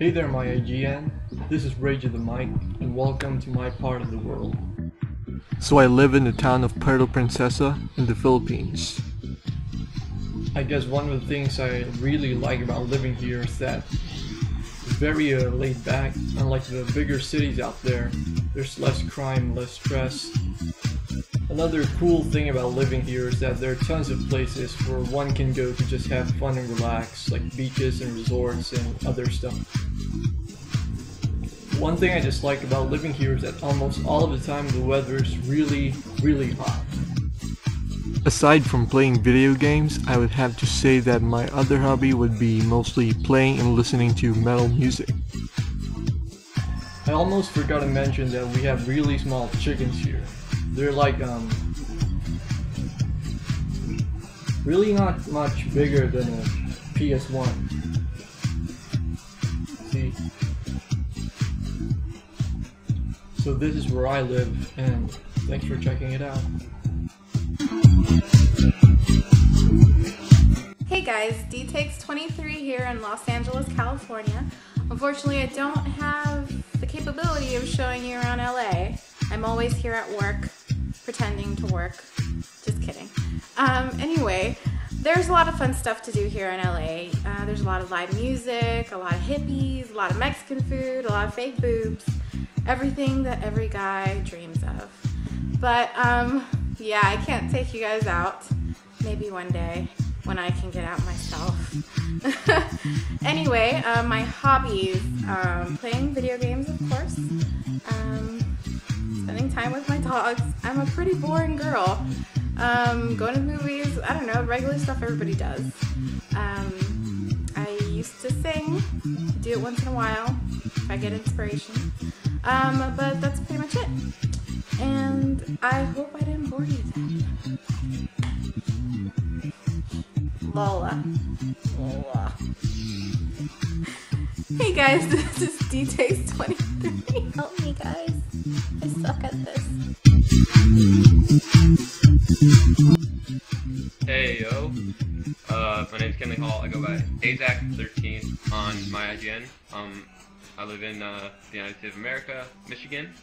Hey there MyIGN, this is Rage of the Mic, and welcome to my part of the world. So I live in the town of Puerto Princesa in the Philippines. I guess one of the things I really like about living here is that it's very laid back. Unlike the bigger cities out there, there's less crime, less stress. Another cool thing about living here is that there are tons of places where one can go to just have fun and relax, like beaches and resorts and other stuff. One thing I just like about living here is that almost all of the time the weather is really hot. Aside from playing video games, I would have to say that my other hobby would be mostly playing and listening to metal music. I almost forgot to mention that we have really small chickens here. They're like, really not much bigger than a PS1. See? So this is where I live, and thanks for checking it out. Hey guys, DTakes23 here in Los Angeles, California. Unfortunately, I don't have the capability of showing you around LA. I'm always here at work, pretending to work. Just kidding. Anyway, there's a lot of fun stuff to do here in LA. There's a lot of live music, a lot of hippies, a lot of Mexican food, a lot of fake boobs. Everything that every guy dreams of. But yeah, I can't take you guys out. Maybe one day when I can get out myself. Anyway, my hobbies, playing video games, of course, spending time with my dogs. I'm a pretty boring girl. Going to the movies, I don't know, regular stuff everybody does. I used to sing, do it once in a while if I get inspiration. But that's pretty much it. And I hope I didn't bore you then. Lola. Hey guys, this is DTakes23. Help me guys. I suck at this. Hey yo. My name's Kenley Hall. I go by AZAC13 on MyIGN. I live in the United States of America, Michigan,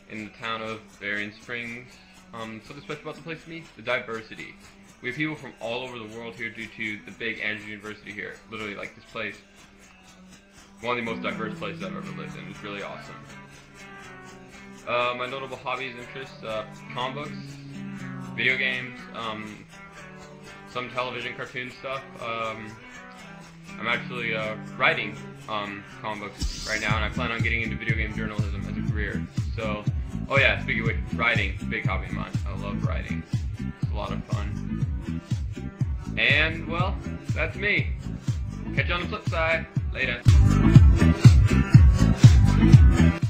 in the town of Berrien Springs. Something special about the place to me? The diversity. We have people from all over the world here due to the big Andrews University here. Literally, like, this place, one of the most diverse places I've ever lived in. It's really awesome. My notable hobbies and interests, comic books, video games, some television cartoon stuff. I'm actually writing comic books right now, and I plan on getting into video game journalism as a career. So, oh yeah, speaking of which, writing, big hobby of mine. I love writing. It's a lot of fun. And, well, that's me. Catch you on the flip side. Later.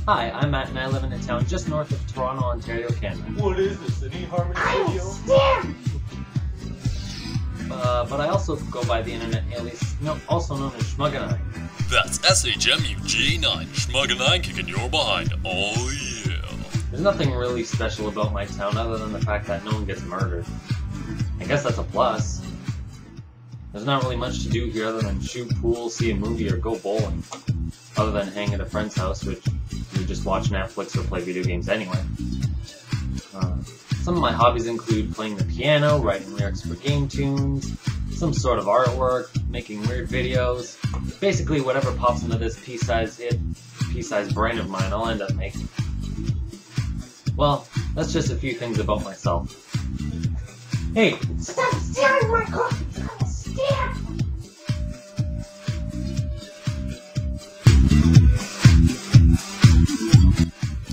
Hi, I'm Matt, and I live in a town just north of Toronto, Ontario, Canada. What is this, an eHarmony radio? But I also go by the internet alias, also known as Schmugganine. That's SHMUG9, Schmugganine kicking your behind. Oh yeah. There's nothing really special about my town other than the fact that no one gets murdered. I guess that's a plus. There's not really much to do here other than shoot pool, see a movie, or go bowling. Other than hang at a friend's house, which we just watch Netflix or play video games anyway. Some of my hobbies include playing the piano, writing lyrics for game tunes, some sort of artwork, making weird videos. Basically whatever pops into this pea-sized brain of mine, I'll end up making. Well, that's just a few things about myself. Hey, stop stealing my coffee! Stop!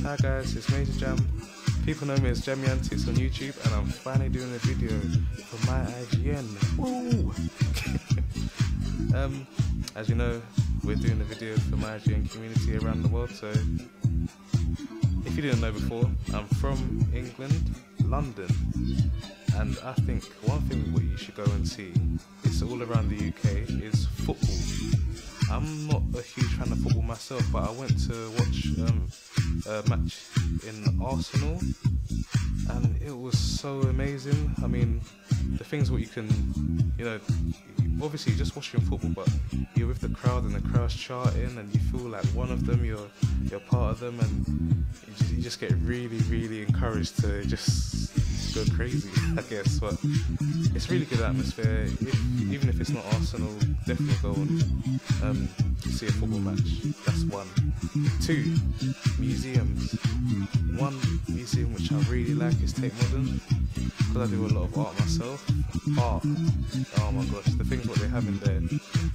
Hi guys, it's Major Jam. People know me as Jamiantics on YouTube, and I'm finally doing a video for MyIGN. Woo! As you know, we're doing a video for MyIGN Community around the world, so if you didn't know before, I'm from England, London, and I think one thing what you should go and see, it's all around the UK, is football. I'm not a huge fan of football myself, but I went to watch a match in Arsenal, and it was so amazing. I mean, the things what you can, you know, obviously you're just watching football, but you're with the crowd and the crowd's charting, and you feel like one of them, you're part of them, and you just get really encouraged to just go crazy, I guess. But it's really good atmosphere. Even if it's not Arsenal, definitely go and see a football match. That's one. 2, museums. One museum which I really like is Tate Modern, because I do a lot of art myself. Art, oh my gosh, the things what they have in there,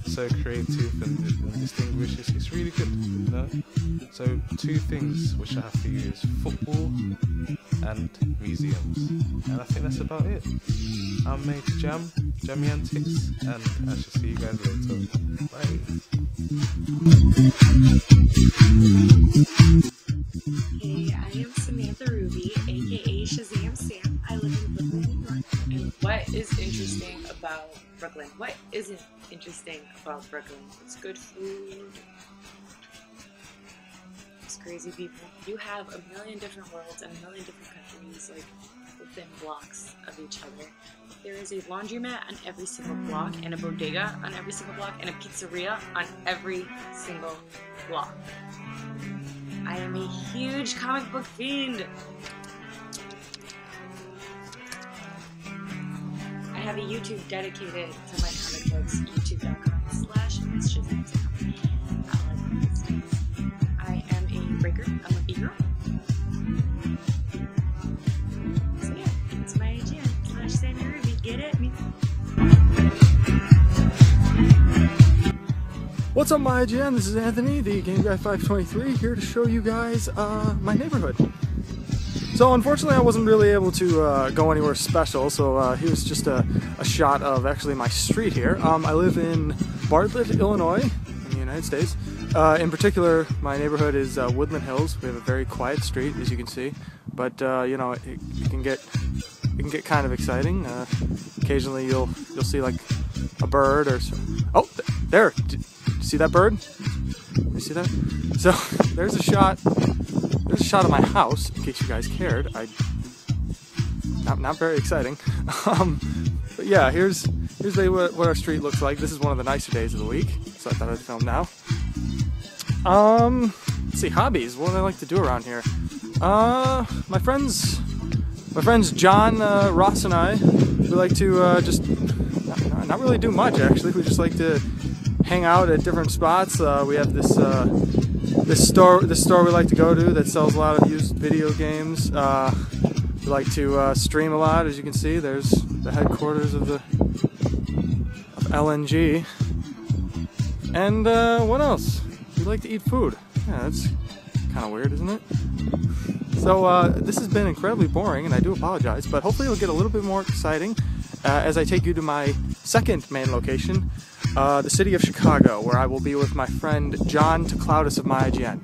so creative and distinguished. It's really good, you know. So 2 things which I have for you is football and museums, and I think that's about it. I'm made to Jammy Antics, and I shall see you guys later. Bye. Hey, I am Samantha Ruby, aka Shazam Sam. I live in Brooklyn, New York. And what is interesting about Brooklyn? What isn't interesting about Brooklyn? It's good food. It's crazy people. You have a million different worlds and a million different countries, like within blocks of each other. There is a laundromat on every single block, and a bodega on every single block, and a pizzeria on every single block. I am a huge comic book fiend. I have a YouTube dedicated to my comic books, youtube.com/MissShazamSam. I am a breaker. I'm a B-girl. So yeah, it's MyIGN/SammyRuby. Get at me. What's up, MyIGN? This is Anthony, the Game Guy 523, here to show you guys my neighborhood. So unfortunately I wasn't really able to go anywhere special, so here's just a shot of actually my street here. I live in Bartlett, Illinois, in the United States. In particular, my neighborhood is Woodland Hills. We have a very quiet street, as you can see, but you know, it can get kind of exciting. Occasionally you'll see like a bird or so. Oh, there! See that bird? You see that? So there's a shot of my house, in case you guys cared. Not very exciting. But yeah, here's what our street looks like. This is one of the nicer days of the week, so I thought I'd film now. Let's see, hobbies. What do I like to do around here? My friends John, Ross, and I, we like to just not really do much actually. We just like to hang out at different spots. We have this store we like to go to that sells a lot of used video games. We like to stream a lot, as you can see. There's the headquarters of LNG. And what else? We like to eat food. Yeah, that's kind of weird, isn't it? So this has been incredibly boring, and I do apologize, but hopefully it'll get a little bit more exciting as I take you to my second main location, the city of Chicago, where I will be with my friend John Tecloudis of MyIGN.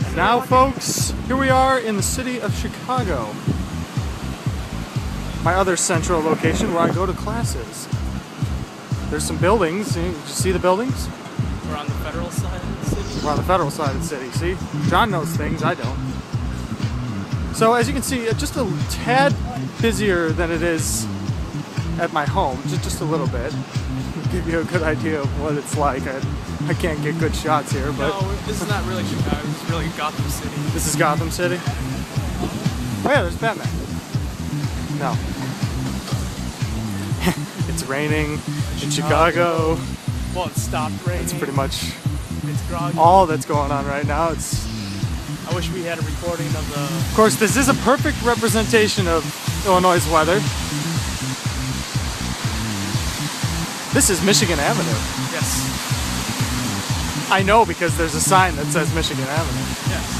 And now, folks, here we are in the city of Chicago, my other central location where I go to classes. There's some buildings. Did you see the buildings? We're on the federal side of the city. We're on the federal side of the city, see? John knows things, I don't. So as you can see, just a tad busier than it is at my home, just a little bit. Give you a good idea of what it's like. I can't get good shots here, but... No, this is not really Chicago, this is really Gotham City. This is Gotham City? Oh yeah, there's Batman. No. It's raining in Chicago. Well, it stopped raining. It's pretty much It's groggy. all that's going on right now. I wish we had a recording of the... Of course, this is a perfect representation of Illinois' weather. This is Michigan Avenue. Yes. I know because there's a sign that says Michigan Avenue. Yes.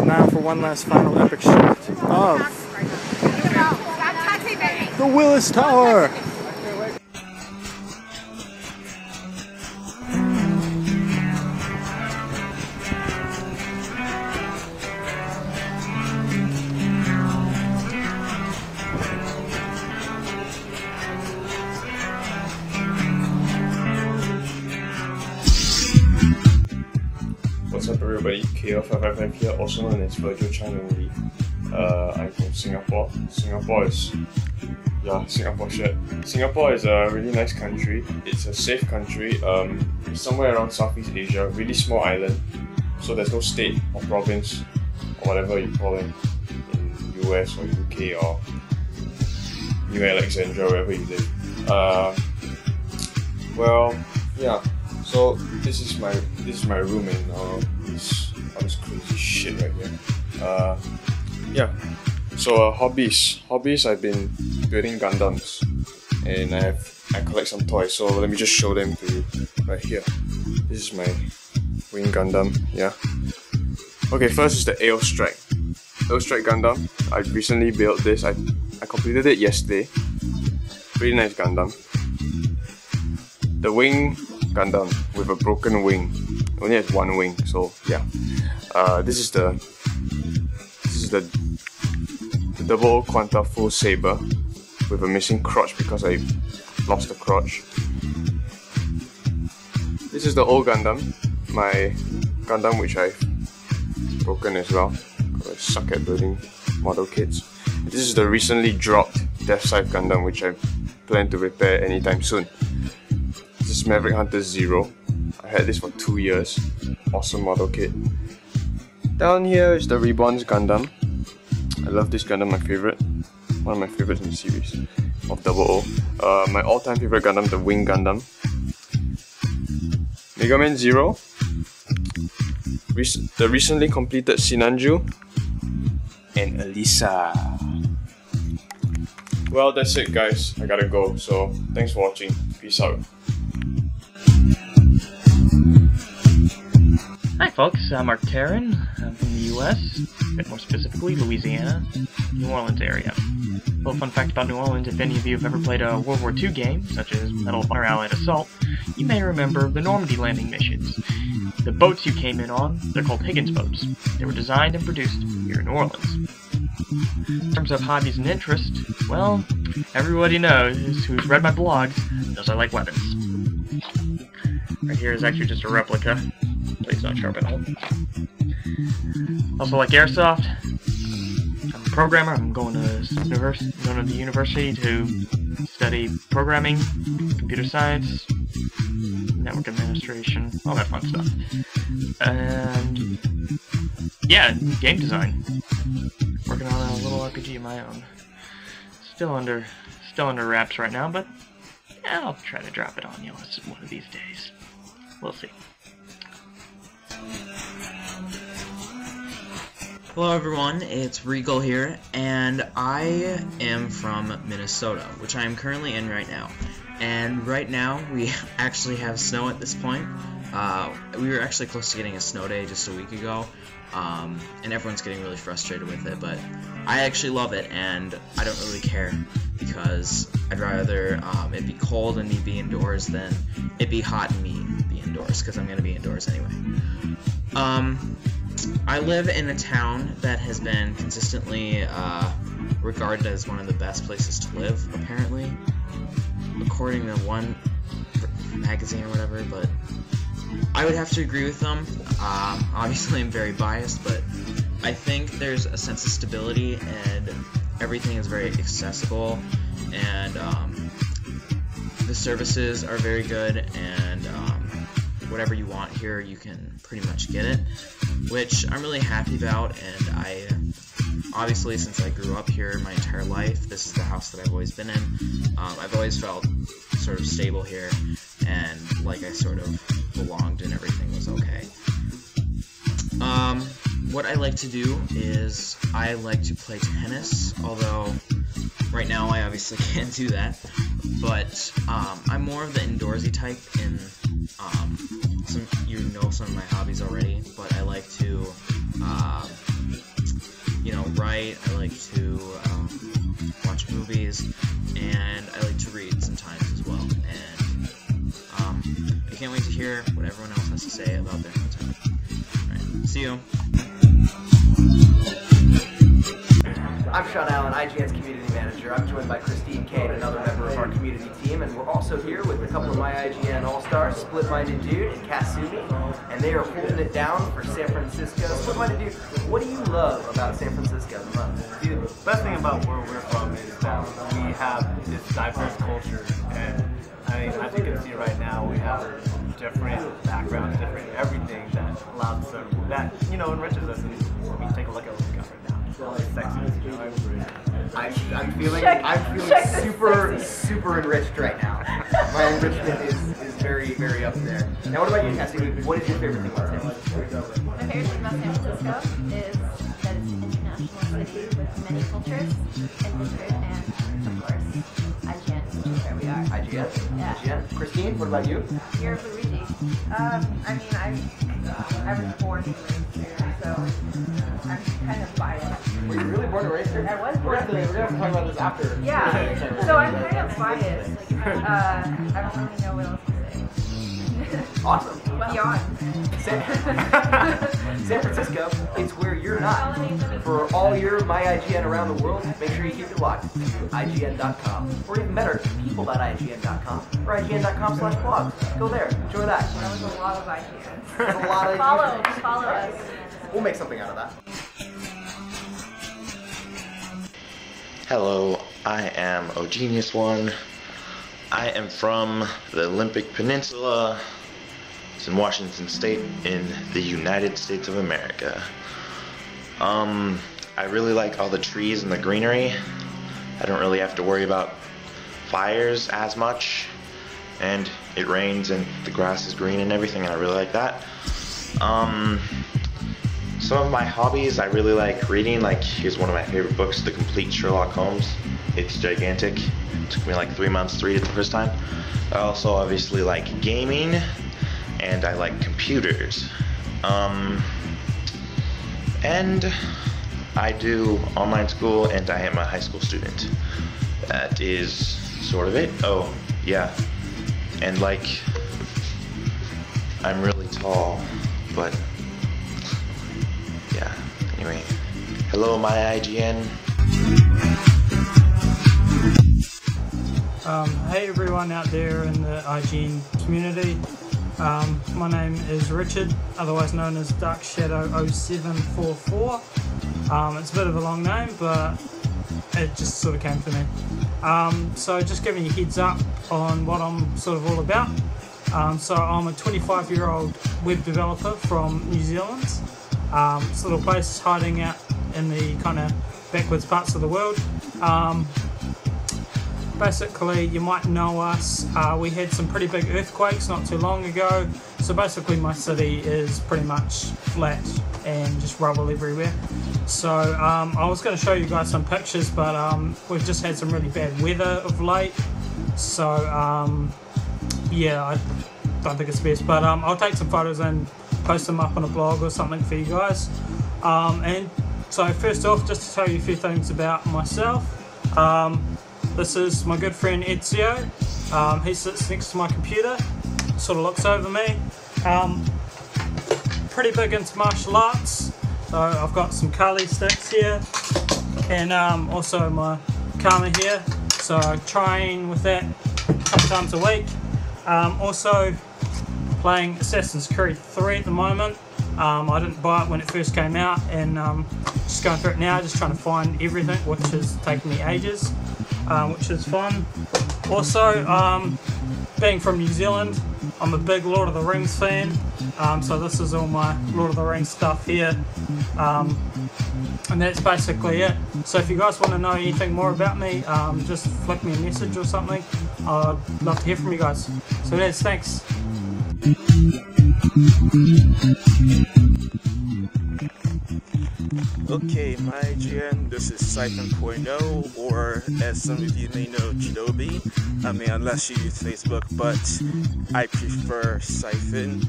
Now for one last final epic shot of the Willis Tower. everybody, KO555 here, also known as Virtual China Lee. I'm from Singapore. Singapore is a really nice country. It's a safe country. It's somewhere around Southeast Asia, really small island. So there's no state or province or whatever you call it in US or UK or New Alexandria, wherever you live. Well, yeah. So this is my room and all this crazy shit right here. Yeah. So hobbies. I've been building Gundams, and I collect some toys. So let me just show them to you right here. This is my Wing Gundam. Yeah. Okay. First is the AO Strike Gundam. I recently built this. I completed it yesterday. Pretty nice Gundam. The Wing Gundam with a broken wing. It only has one wing, so yeah. This is the double Quanta full saber with a missing crotch because I lost the crotch. This is the old Gundam, my Gundam which I've broken as well because I suck at building model kits. This is the recently dropped Death Scythe Gundam which I plan to repair anytime soon. This is Maverick Hunter Zero. I had this for 2 years. Awesome model kit. Down here is the Reborn's Gundam. I love this Gundam, one of my favorites in the series of 00. My all-time favorite Gundam, the Wing Gundam. Mega Man Zero. The recently completed Sinanju. And Elisa. Well, that's it guys. I gotta go. So, thanks for watching. Peace out. Hi folks, I'm Mark Taryn. I'm from the US, a bit more specifically Louisiana, New Orleans area. A little fun fact about New Orleans: if any of you have ever played a World War II game, such as Medal of Honor Allied Assault, you may remember the Normandy landing missions. The boats you came in on, they're called Higgins boats. They were designed and produced here in New Orleans. In terms of hobbies and interests, well, everybody knows who's read my blogs knows I like weapons. Right here is actually just a replica. Please don't sharpen it. Also like airsoft. I'm a programmer. I'm going to the university to study programming, computer science, network administration, all that fun stuff. And yeah, game design. Working on a little RPG of my own. Still under wraps right now, but yeah, I'll try to drop it on you one of these days. We'll see. Hello everyone, it's Regal here, and I am from Minnesota, which I am currently in right now. And right now, we actually have snow at this point. We were actually close to getting a snow day just a week ago, and everyone's getting really frustrated with it, but I actually love it, and I don't really care, because I'd rather it be cold and me be indoors than it be hot and me be indoors, because I'm going to be indoors anyway. I live in a town that has been consistently regarded as one of the best places to live, apparently, according to one magazine or whatever, but I would have to agree with them. Obviously I'm very biased, but I think there's a sense of stability and everything is very accessible, and the services are very good, and whatever you want here you can pretty much get it, which I'm really happy about. And I obviously, since I grew up here my entire life, this is the house that I've always been in. I've always felt sort of stable here and like I sort of belonged and everything was okay. What I like to do is I like to play tennis, although right now I obviously can't do that, but I'm more of the indoorsy type in some of my hobbies already, but I like to write, I like to watch movies, and I like to read sometimes as well, and I can't wait to hear what everyone else has to say about their time. Alright, see you. I'm Sean Allen. I MyIGN's community manager. I'm joined by Christine Kane, another member of our community team, and we're also here with a couple of MyIGN All-Stars, Split-Minded Dude and Kasumi, and they are holding it down for San Francisco. Split-Minded Dude, what do you love about San Francisco the most? The best thing about where we're from is that we have this diverse culture, and I mean, as you can see right now, we have different backgrounds, different everything that allows us, that, you know, enriches us, and we take a look at what we got right now. It's really sexy, you know, I'm feeling super enriched right now. My enrichment is very, very up there. Now, what about you, Cassie? What is your favorite thing about San Francisco? My favorite thing about San Francisco is that it's an international city with many cultures and history, and of course, IGN, which is where we are. IGN? Yeah. IGN. Christine, what about you? You're Luigi. I mean, I was born and raised here, so I'm kind of biased. Were you really born and raised here? I was We're born gonna have to talk about this after. Yeah, so I'm kind of biased. I don't really know what else to say. Awesome. Beyond. San Francisco, it's where you're not. For all your MyIGN around the world, make sure you keep it locked to IGN.com. Or even better, people.ign.com or IGN.com/blogs. Go there, enjoy that. That was a lot of IGNs. There's a lot of Follow us. We'll make something out of that. Hello, I am OGenius1. I am from the Olympic Peninsula. It's in Washington State in the United States of America. I really like all the trees and the greenery. I don't really have to worry about fires as much, and it rains and the grass is green and everything, and I really like that. Some of my hobbies, I really like reading. Like, here's one of my favorite books, The Complete Sherlock Holmes. It's gigantic. It took me like 3 months to read it the first time. I also obviously like gaming, and I like computers. And I do online school, and I am a high school student. That is sort of it. Oh, yeah. And like, I'm really tall, but yeah. Anyway, hello, MyIGN. Hey everyone out there in the IGN community. My name is Richard, otherwise known as Dark Shadow 0744. It's a bit of a long name, but it just sort of came to me. So just giving you a heads up on what I'm sort of all about. So I'm a 25-year-old web developer from New Zealand. This little place is hiding out in the kind of backwards parts of the world. Basically, you might know us. We had some pretty big earthquakes not too long ago. So basically my city is pretty much flat and just rubble everywhere. So I was going to show you guys some pictures, but we've just had some really bad weather of late. So yeah, I don't think it's best, but I'll take some photos and post them up on a blog or something for you guys. And so first off, just to tell you a few things about myself. This is my good friend Ezio. He sits next to my computer, sort of looks over me. Pretty big into martial arts, so I've got some Kali sticks here, and also my Kama here, so I train with that a couple times a week. Also playing Assassin's Creed 3 at the moment. I didn't buy it when it first came out, and just going through it now, just trying to find everything, which has taken me ages, which is fun. Also, being from New Zealand, I'm a big Lord of the Rings fan, so this is all my Lord of the Rings stuff here, and that's basically it. So if you guys want to know anything more about me, just flick me a message or something. I'd love to hear from you guys. So it is, thanks. Okay, MyIGN, this is Siphon.0, or as some of you may know, Jidobi. I mean, unless you use Facebook, but I prefer Siphon.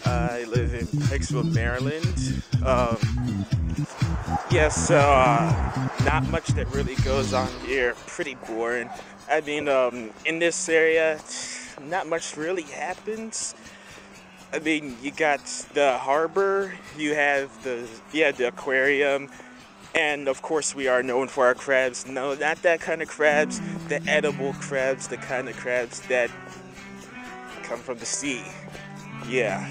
I live in Pikesville, Maryland. Yes, not much that really goes on here. Pretty boring. I mean, in this area, not much really happens. I mean, you got the harbor, you have the aquarium, And of course we are known for our crabs. No, not that kind of crabs, the edible crabs, the kind of crabs that come from the sea. Yeah.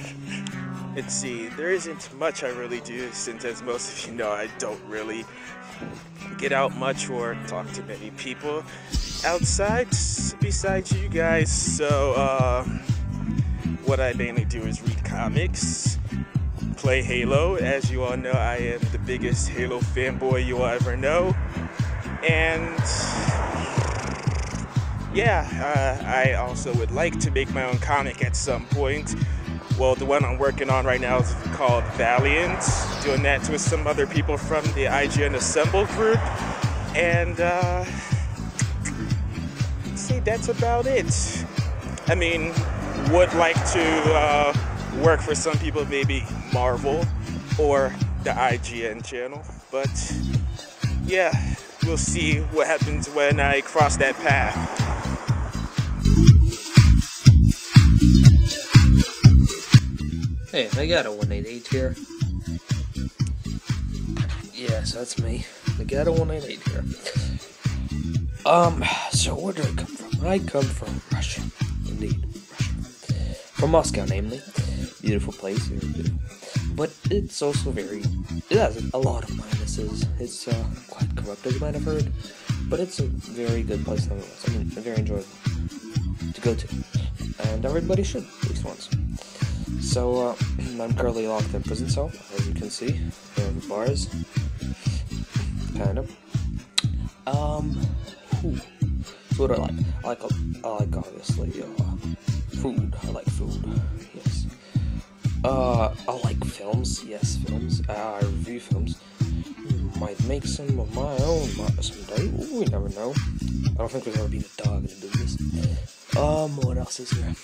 Let's see, there isn't much I really do, since as most of you know, I don't really get out much or talk to many people outside besides you guys. So what I mainly do is read comics, play Halo. As you all know, I am the biggest Halo fanboy you will ever know. And yeah, I also would like to make my own comic at some point. Well, the one I'm working on right now is called Valiant, doing that with some other people from the IGN Assemble group. And I'd say that's about it. I mean, would like to work for some people, maybe Marvel or the IGN channel, but yeah, we'll see what happens when I cross that path. Hey, I got a 188 here. Yes, that's me. I got a 188 here. So where do I come from? I come from Russia. Indeed, Russia. From Moscow, namely. Beautiful place, very beautiful. But it's also it has a lot of minuses. It's quite corrupt, as you might have heard. But it's a very good place nonetheless. I mean, very enjoyable to go to. And everybody should, at least once. So, I'm currently locked in prison cell, as you can see, here in the bars, kind of. So what do I like? I like obviously, food. I like food, yes. I like films, yes, films. I review films. Might make some of my own someday. Ooh, we never know. I don't think there's ever been a dog in the business. What else is there?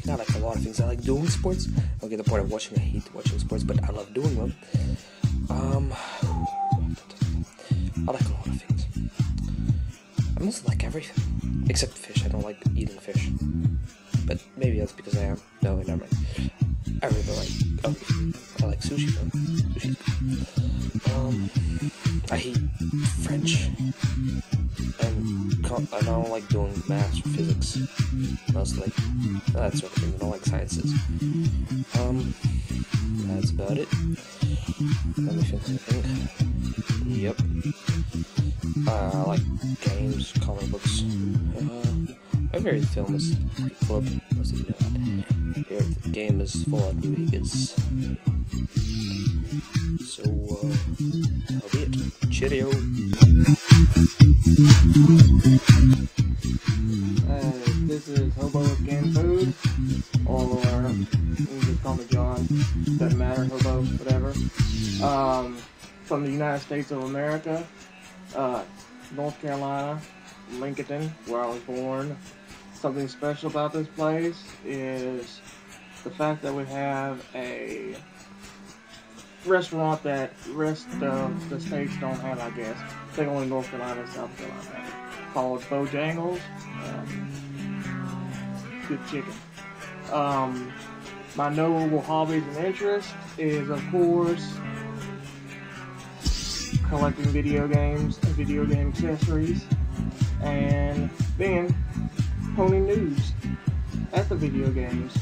I like a lot of things. I like doing sports. I don't get the point of watching. I hate watching sports, but I love doing them. I like a lot of things. I mostly like everything. Except fish. I don't like eating fish. But maybe that's because I am. No, never mind. I really like everything. I like sushi though. Sushi's good. I hate French. And I don't like doing math or physics. Mostly. That sort of thing. I don't like sciences. That's about it. Let me think. Yep. I like games, comic books. My favorite film is Club. Most of you know that. Favorite game is Fallout New Vegas. So, that'll be it. Cheerio. This is Hobo with Canned Food, or you can just call me John, doesn't matter, Hobo, whatever. From the United States of America, North Carolina, Lincoln, where I was born. Something special about this place is the fact that we have a restaurant that the rest of the states don't have, I guess. I think only North Carolina and South Carolina have it. Called Bojangles. Good chicken. My notable hobbies and interests is, of course, collecting video games and video game accessories, and then honing news at the video games.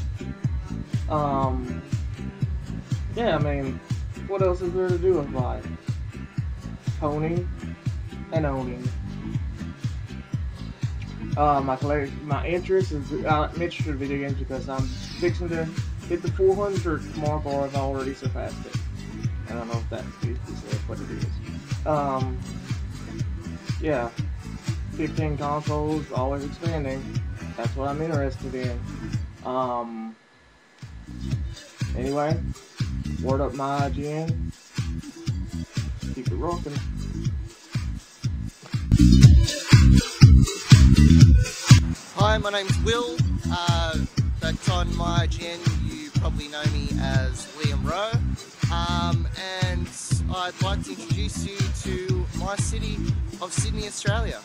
Yeah, I mean, what else is there to do with life? Honing and owning. My interest is I'm interested in video games because I'm fixing to hit the 400 mark, or I've already surpassed it. I don't know if that is what it is. Yeah, 15 consoles, always expanding. That's what I'm interested in. Anyway, word up MyIGN. Keep it rocking. Hi, my name's Will, but on MyIGN you probably know me as Liam Rowe, and I'd like to introduce you to my city of Sydney, Australia.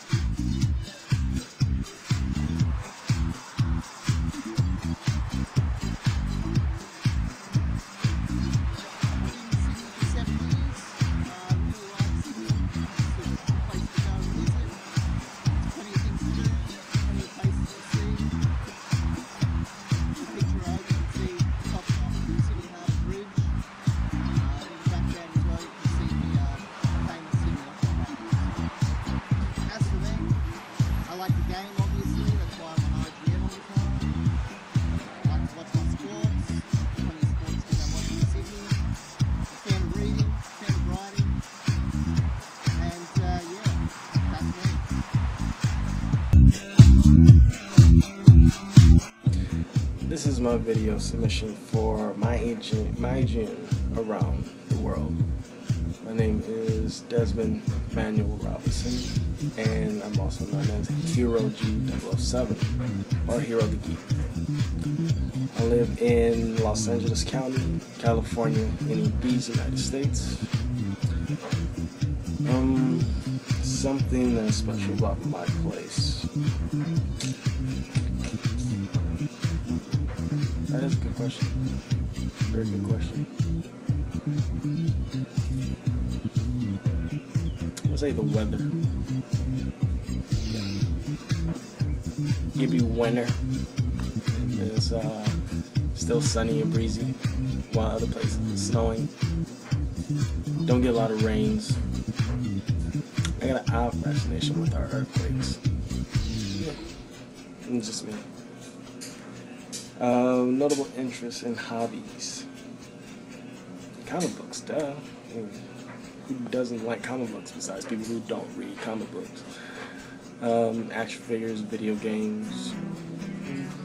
is my video submission for MyIGN around the world. My name is Desmond Manuel Robinson, and I'm also known as Hero G007, or Hero the Geek. I live in Los Angeles County, California, in the United States. Something that's special about my place. That is a good question. Very good question. I'll say the weather. Give you winter. It's still sunny and breezy, while other places it's snowing. Don't get a lot of rains. I got an eye fascination with our earthquakes. Yeah. It's just me. Notable interest in hobbies. Comic books, duh. Who doesn't like comic books besides people who don't read comic books? Action figures, video games,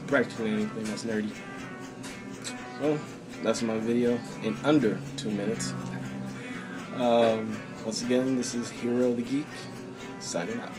practically anything that's nerdy. So, that's my video in under 2 minutes. Once again, this is Hero the Geek, signing out.